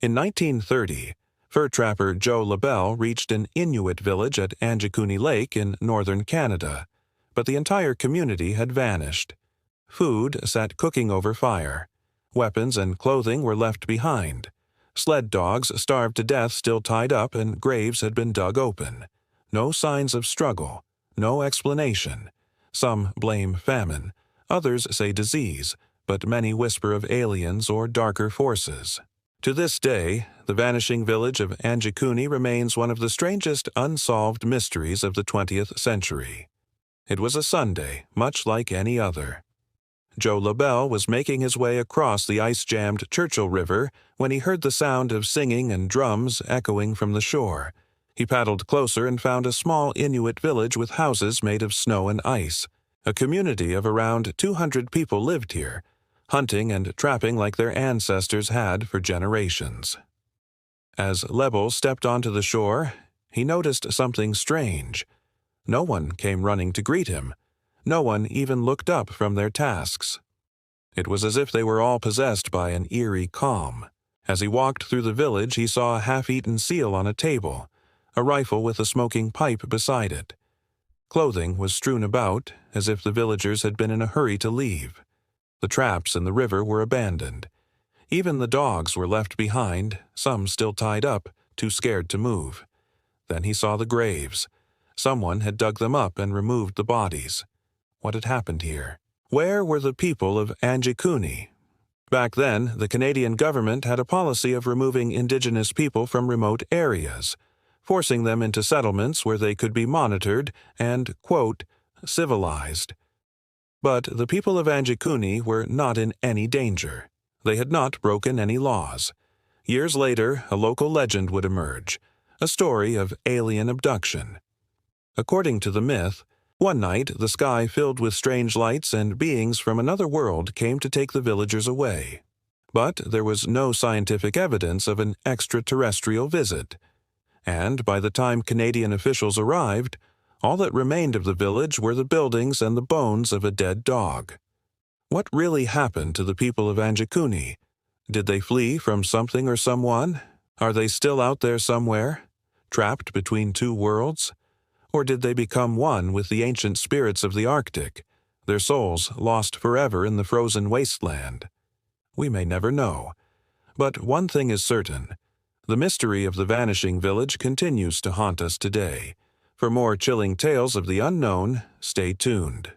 In 1930, fur trapper Joe LaBelle reached an Inuit village at Anjikuni Lake in northern Canada, but the entire community had vanished. Food sat cooking over fire. Weapons and clothing were left behind. Sled dogs starved to death still tied up, and graves had been dug open. No signs of struggle, no explanation. Some blame famine, others say disease, but many whisper of aliens or darker forces. To this day, the vanishing village of Anjikuni remains one of the strangest unsolved mysteries of the 20th century. It was a Sunday, much like any other. Joe LaBelle was making his way across the ice-jammed Churchill River when he heard the sound of singing and drums echoing from the shore. He paddled closer and found a small Inuit village with houses made of snow and ice. A community of around 200 people lived here, hunting and trapping like their ancestors had for generations. As LaBelle stepped onto the shore, he noticed something strange. No one came running to greet him. No one even looked up from their tasks. It was as if they were all possessed by an eerie calm. As he walked through the village, he saw a half-eaten seal on a table, a rifle with a smoking pipe beside it. Clothing was strewn about, as if the villagers had been in a hurry to leave. The traps in the river were abandoned. Even the dogs were left behind, some still tied up, too scared to move. Then he saw the graves. Someone had dug them up and removed the bodies. What had happened here? Where were the people of Anjikuni? Back then, the Canadian government had a policy of removing Indigenous people from remote areas, forcing them into settlements where they could be monitored and, quote, civilized. But the people of Anjikuni were not in any danger. They had not broken any laws. Years later, a local legend would emerge, a story of alien abduction. According to the myth, one night the sky filled with strange lights and beings from another world came to take the villagers away. But there was no scientific evidence of an extraterrestrial visit. And by the time Canadian officials arrived, all that remained of the village were the buildings and the bones of a dead dog. What really happened to the people of Anjikuni? Did they flee from something or someone? Are they still out there somewhere, trapped between two worlds? Or did they become one with the ancient spirits of the Arctic, their souls lost forever in the frozen wasteland? We may never know. But one thing is certain. The mystery of the vanishing village continues to haunt us today. For more chilling tales of the unknown, stay tuned.